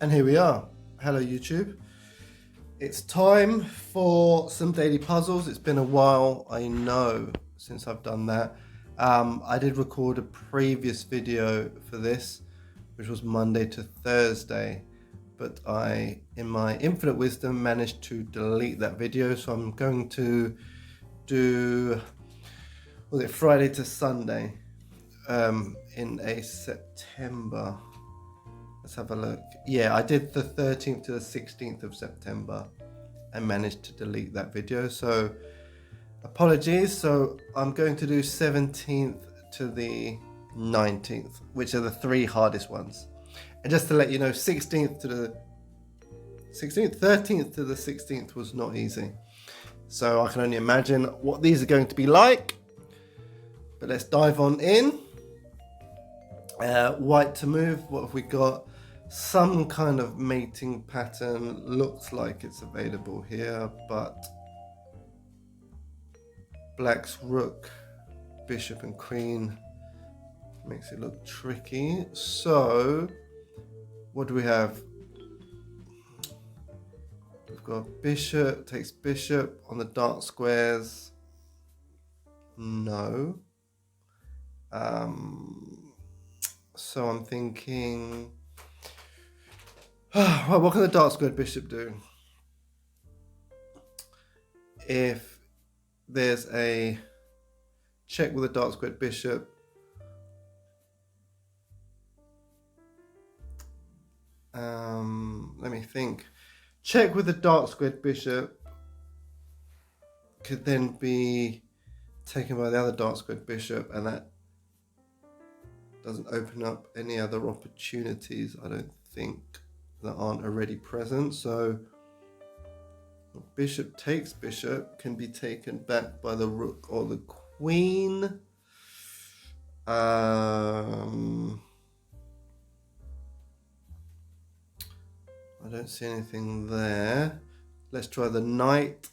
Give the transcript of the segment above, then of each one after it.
And here we are. Hello, YouTube. It's time for some daily puzzles. It's been a while, I know, since I've done that. I did record a previous video for this, which was Monday to Thursday, but I, in my infinite wisdom, managed to delete that video. So I'm going to do, was it Friday to Sunday, in a September. Let's have a look. Yeah, I did the 13th to the 16th of September and managed to delete that video. So apologies. So I'm going to do 17th to the 19th, which are the three hardest ones. And just to let you know, 16th to the 16th, 13th to the 16th was not easy. So I can only imagine what these are going to be like. But let's dive on in. White to move. What have we got? Some kind of mating pattern. Looks like it's available here, but black's rook, bishop and queen makes it look tricky. So what do we have? We've got bishop takes bishop on the dark squares. No. So I'm thinking, well, what can the dark squared bishop do? If there's a check with a dark squared bishop, let me think. Check with the dark squared bishop could then be taken by the other dark squared bishop, and that doesn't open up any other opportunities, I don't think, that aren't already present. So bishop takes bishop can be taken back by the rook or the queen. I don't see anything there. Let's try the knight.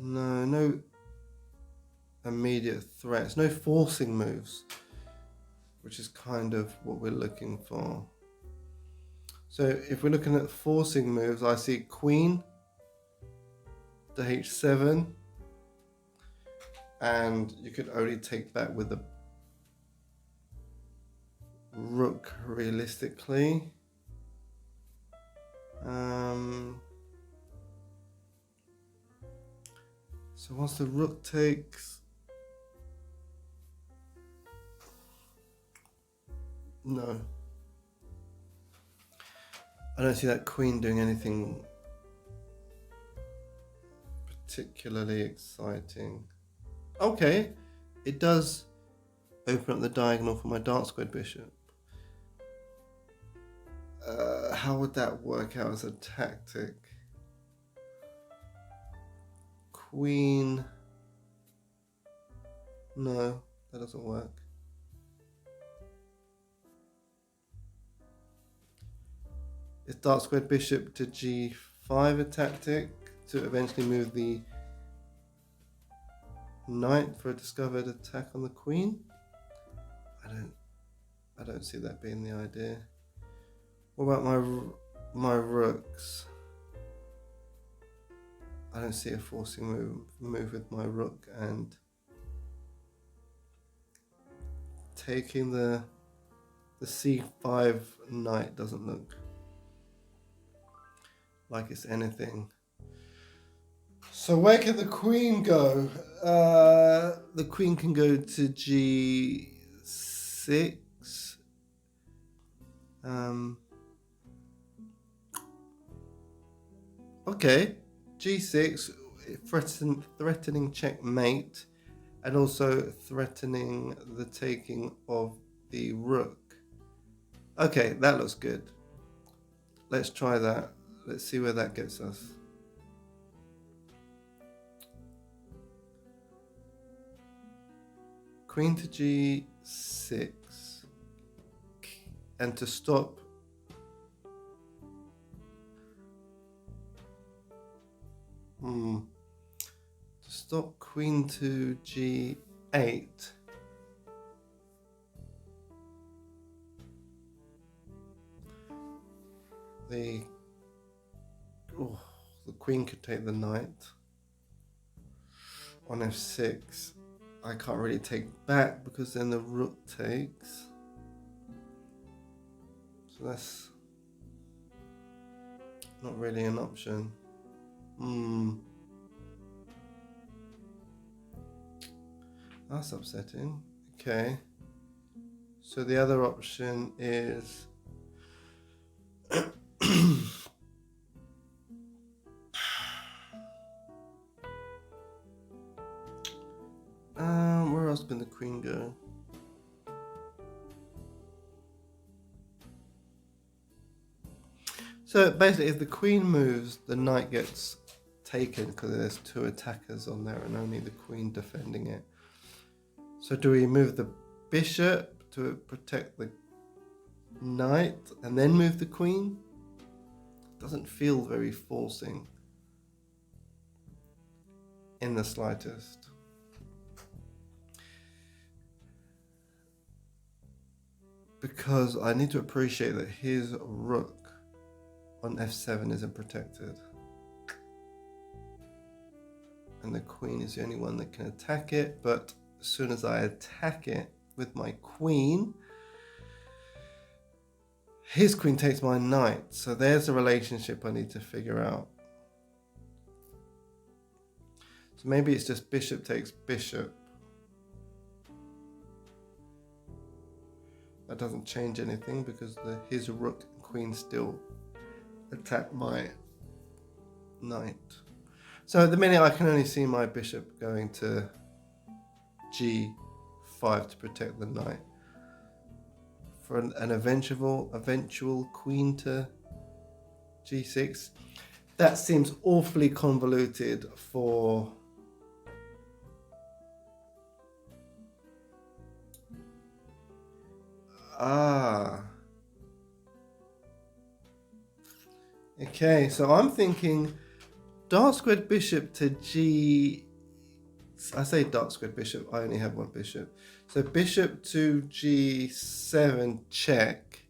No immediate threats, no forcing moves, which is kind of what we're looking for. So if we're looking at forcing moves, I see queen to h7, and you could only take that with the rook realistically. So once the rook takes, no, I don't see that queen doing anything particularly exciting. Okay, it does open up the diagonal for my dark squared bishop. How would that work out as a tactic? Queen. No, that doesn't work. Is dark squared bishop to g5 a tactic to eventually move the knight for a discovered attack on the queen? I don't see that being the idea. What about my rooks? I don't see a forcing move with my rook, and taking the c5 knight doesn't look like it's anything. So where can the queen go? The queen can go to g6. Okay, g6, threatening checkmate, and also threatening the taking of the rook. Okay, that looks good. Let's try that. Let's see where that gets us. Queen to g6, and to stop queen to g8, the queen could take the knight on f6. I can't really take back because then the rook takes. So that's not really an option. That's upsetting. Okay. So the other option is where else can the queen go? So basically, if the queen moves, the knight gets taken because there's two attackers on there and only the queen defending it. So do we move the bishop to protect the knight and then move the queen? Doesn't feel very forcing in the slightest. Because I need to appreciate that his rook on f7 isn't protected. And the queen is the only one that can attack it, but as soon as I attack it with my queen, his queen takes my knight. So there's a relationship I need to figure out. So maybe it's just bishop takes bishop. That doesn't change anything because his rook and queen still attack my knight. So at the minute I can only see my bishop going to g5 to protect the knight. For an eventual queen to g6. That seems awfully convoluted for okay, so I'm thinking dark squared bishop to g. I say dark squared bishop, I only have one bishop. So bishop to g7 check.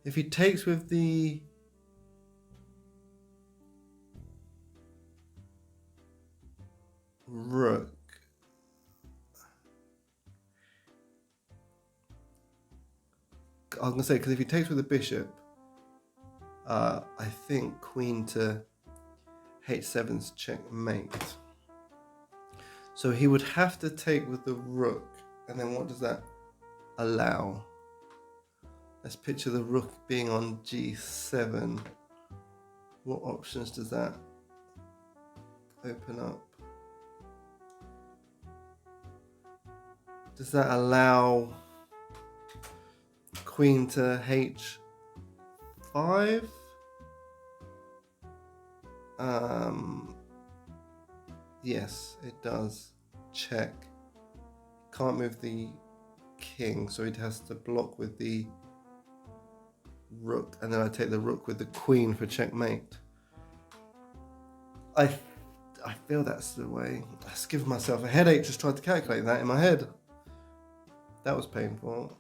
If he takes with the rook, I was going to say, because if he takes with the bishop, I think queen to h7's checkmate. So he would have to take with the rook, and then what does that allow? Let's picture the rook being on g7. What options does that open up? Does that allow queen to h5? Yes, it does. Check. Can't move the king, so it has to block with the rook, and then I take the rook with the queen for checkmate. I feel that's the way. I was giving myself a headache just trying to calculate that in my head. That was painful.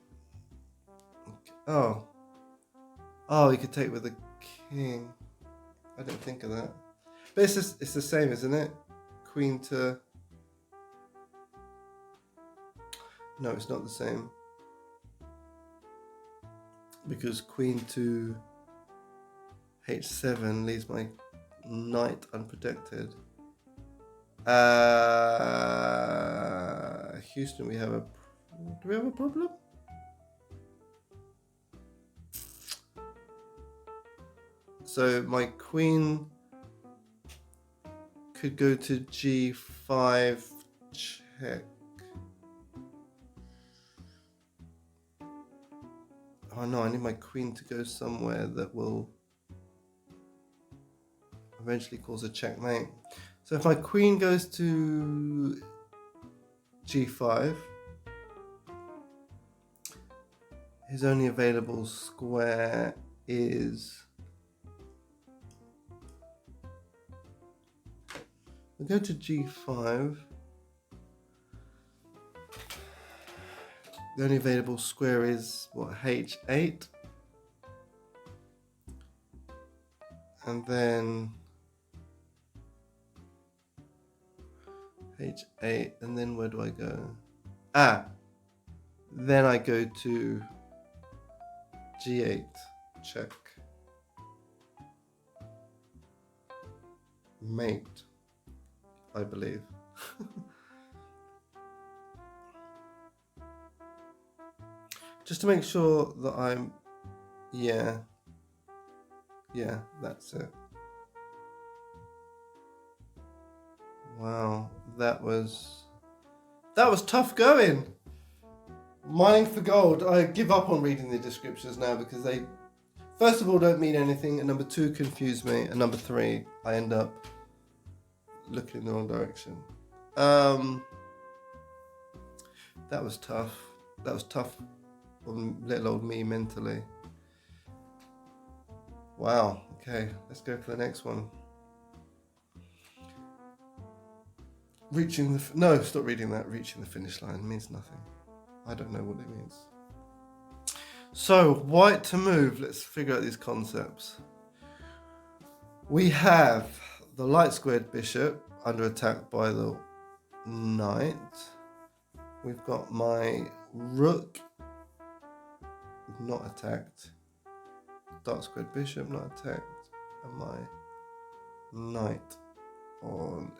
Okay. Oh, you could take with the king. I didn't think of that. But it's the same, isn't it? Queen to... No, it's not the same. Because queen to h7 leaves my knight unprotected. Houston, do we have a problem? So my queen could go to g5 check. Oh no, I need my queen to go somewhere that will eventually cause a checkmate. So if my queen goes to g5, his only available square is... We'll go to g5. The only available square is, what, h8? And then h8, and then where do I go? Then I go to g8, check, mate, I believe. Just to make sure that I'm, yeah, that's it. Wow, that was tough going. Mining for gold. I give up on reading the descriptions now because they, first of all, don't mean anything, and number two, confuse me, and number three, I end up looking in the wrong direction. That was tough. That was tough on little old me mentally. Wow. Okay, let's go for the next one. No, stop reading that. Reaching the finish line means nothing. I don't know what it means. So, white to move. Let's figure out these concepts. We have the light squared bishop under attack by the knight. We've got my rook not attacked. Dark squared bishop not attacked. And my knight on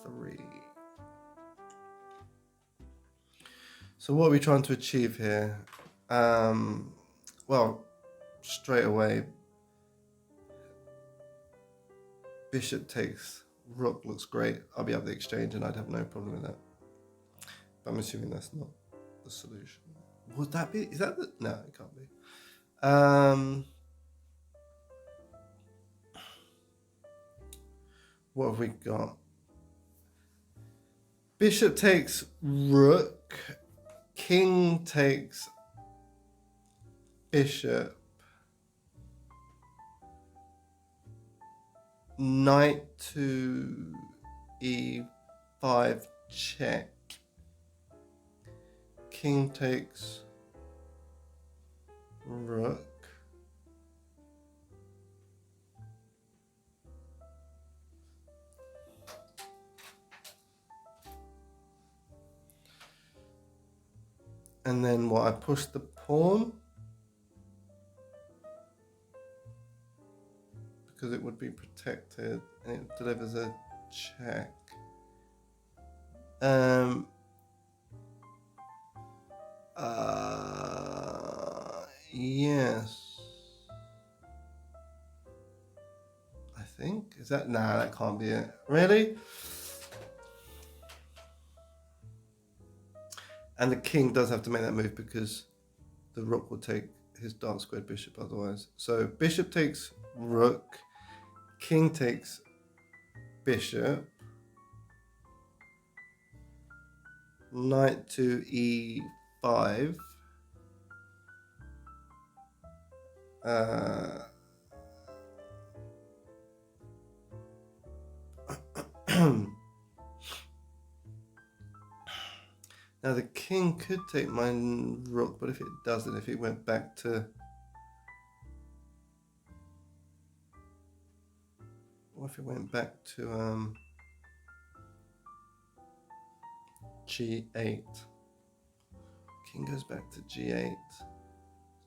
f3. So what are we trying to achieve here? Well, straight away, bishop takes, rook looks great. I'll be up the exchange and I'd have no problem with that. But I'm assuming that's not the solution. Would that be? Is that the? No, it can't be. What have we got? Bishop takes rook. King takes bishop. Knight to e5 check. King takes rook. And then what? I push the pawn because it would be protected and it delivers a check. Yes. I think. Is that? Nah, that can't be it. Really? And the king does have to make that move because the rook will take his dark squared bishop otherwise. So bishop takes rook, king takes bishop, knight to e5. Now the king could take my rook, but if it doesn't, if it went back to... What if it went back to g8? King goes back to g8.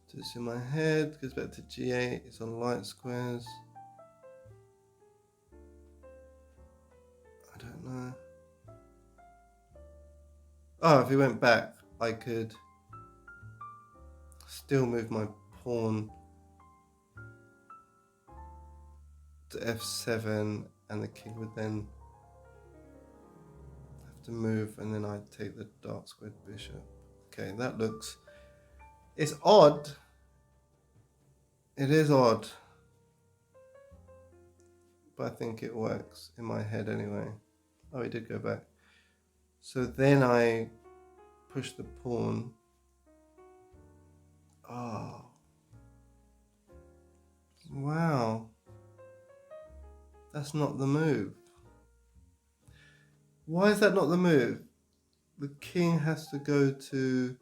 So it's in my head, goes back to g8, it's on light squares. I don't know. Oh, if he went back, I could still move my pawn to f7, and the king would then have to move, and then I'd take the dark squared bishop. Okay, that looks... It's odd. It is odd. But I think it works in my head anyway. Oh, he did go back. So then I push the pawn. Oh. Wow. That's not the move. Why is that not the move? The king has to go to...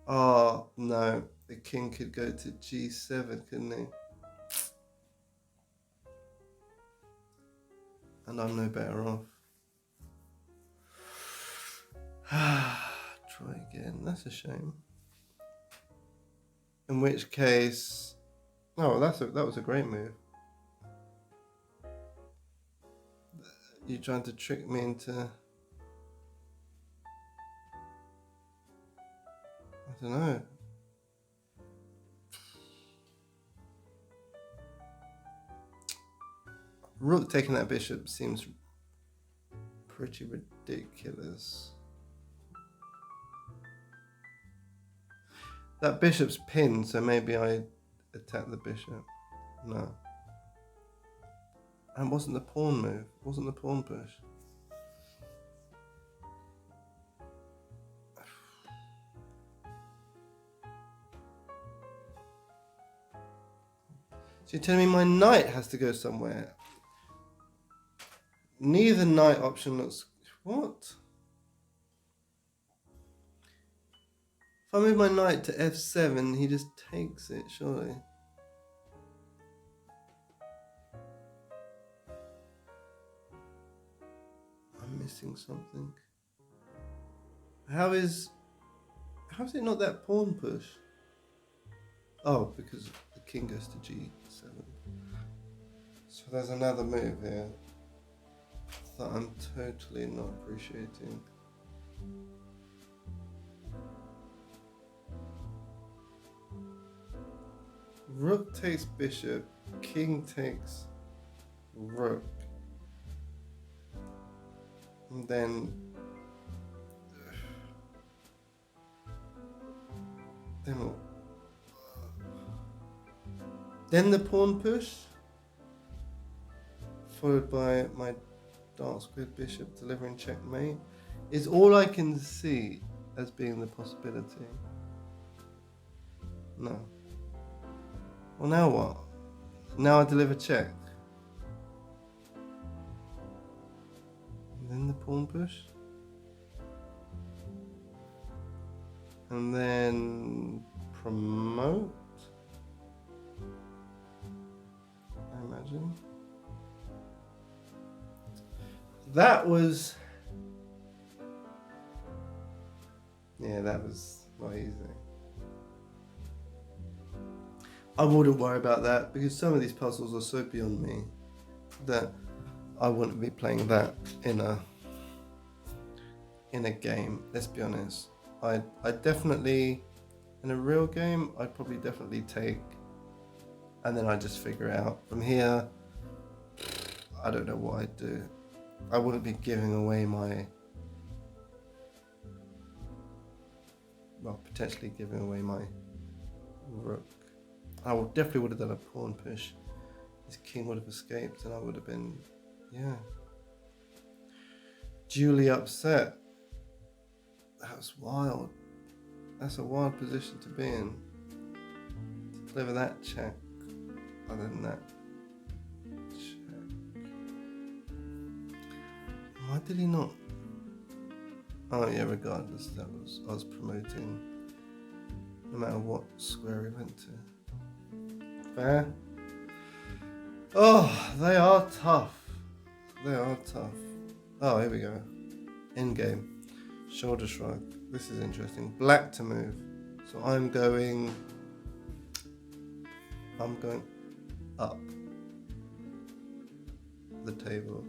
Oh, no. The king could go to g7, couldn't he? And I'm no better off. Try again. That's a shame. In which case, oh, that was a great move. You're trying to trick me into, I don't know. Rook taking that bishop seems pretty ridiculous. That bishop's pinned, so maybe I attack the bishop. No. And wasn't the pawn move? Wasn't the pawn push? So you're telling me my knight has to go somewhere? Neither knight option looks... What? If I move my knight to f7, he just takes it, surely. I'm missing something. How is it not that pawn push? Oh, because the king goes to g7. So there's another move here that I'm totally not appreciating. Rook takes bishop, king takes rook. And then what? Then the pawn push, followed by my dark squared bishop delivering checkmate, is all I can see as being the possibility. No. Well, now what? Now I deliver check. And then the pawn push. And then promote, I imagine. That was... Yeah, that was not easy. I wouldn't worry about that because some of these puzzles are so beyond me that I wouldn't be playing that in a game. Let's be honest. I definitely, in a real game, I'd probably definitely take, and then I just figure it out. From here, I don't know what I'd do. I wouldn't be giving away my, well, potentially giving away my rook. I definitely would have done a pawn push. His king would have escaped and I would have been, yeah, duly upset. That's wild. That's a wild position to be in. To deliver that check. Other than that, check. Why did he not? Oh yeah, regardless, I was promoting no matter what square he went to. Fair. Oh, they are tough. They are tough. Oh, here we go. Endgame. Shoulder shrug. This is interesting. Black to move. So I'm going up the table.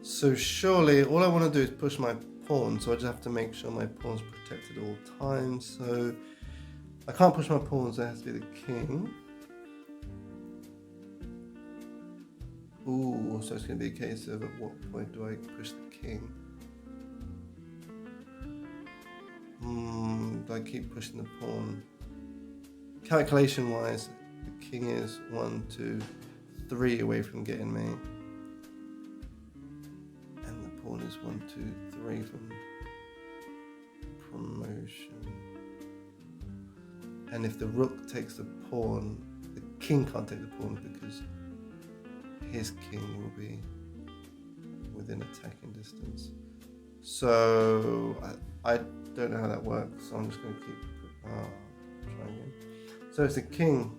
So surely all I want to do is push my pawn. So I just have to make sure my pawn's protected at all times. So I can't push my pawns. It has to be the king. Ooh, so it's going to be a case of at what point do I push the king? Do I keep pushing the pawn? Calculation wise, the king is 1, 2, 3 away from getting me. And the pawn is 1, 2, 3 from promotion. And if the rook takes the pawn, the king can't take the pawn because his king will be within attacking distance. So I don't know how that works, so I'm just going to keep trying again. So it's the king.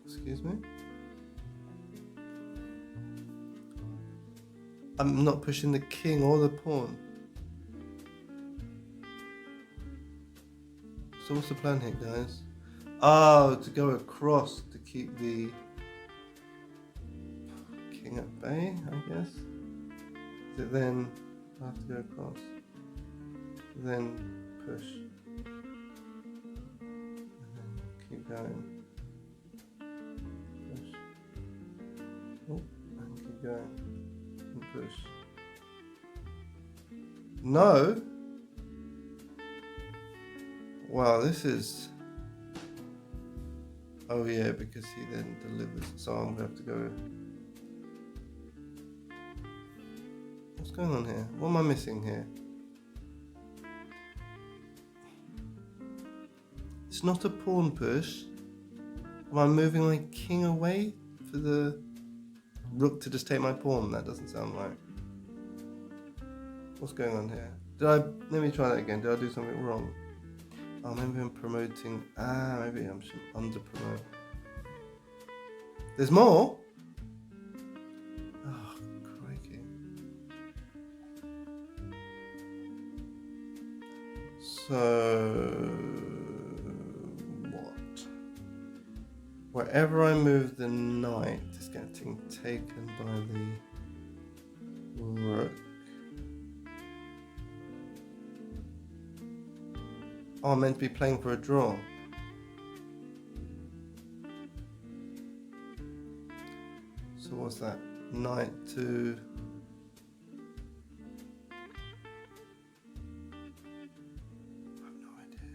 Excuse me. I'm not pushing the king or the pawn. So what's the plan here, guys? Oh, to go across to keep the king at bay, I guess. Is it then I have to go across? Then push. And then keep going. Push. Oh, and keep going. And push. No! Wow, this is... Oh yeah, because he then delivers. So I'm gonna have to go... What's going on here? What am I missing here? It's not a pawn push. Am I moving my king away for the rook to just take my pawn? That doesn't sound right. What's going on here? Let me try that again. Did I do something wrong? Oh, maybe I'm promoting. Maybe I'm under promote. There's more? Oh, crikey. So, what? Wherever I move the knight is getting taken by the rook. Oh, I'm meant to be playing for a draw. So what's that? Knight to... I have no idea.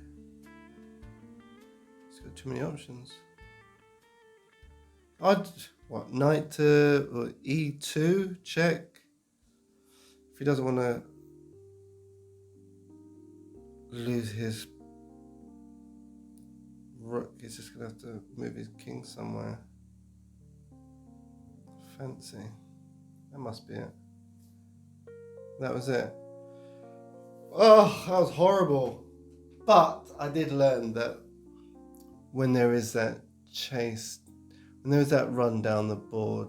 It's got too many options. What? Knight to or E2? Check. If he doesn't want to lose his rook, he's just gonna have to move his king somewhere. Fancy. That must be it. That was it. Oh, that was horrible. But I did learn that when there is that chase, when there is that run down the board,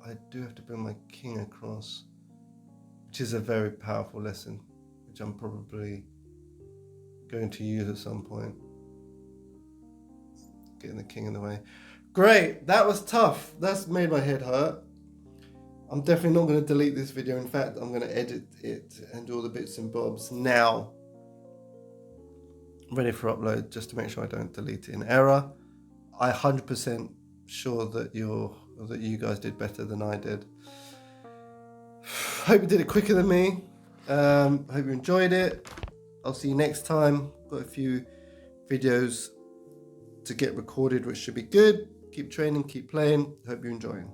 I do have to bring my king across, which is a very powerful lesson, which I'm probably going to use at some point. Getting the king in the way. Great, that was tough. That's made my head hurt. I'm definitely not going to delete this video. In fact, I'm going to edit it and do all the bits and bobs now. Ready for upload, just to make sure I don't delete it in error. I'm 100% sure that you guys did better than I did. Hope you did it quicker than me. Hope you enjoyed it. I'll see you next time. Got a few videos to get recorded, which should be good. Keep training, keep playing. Hope you're enjoying.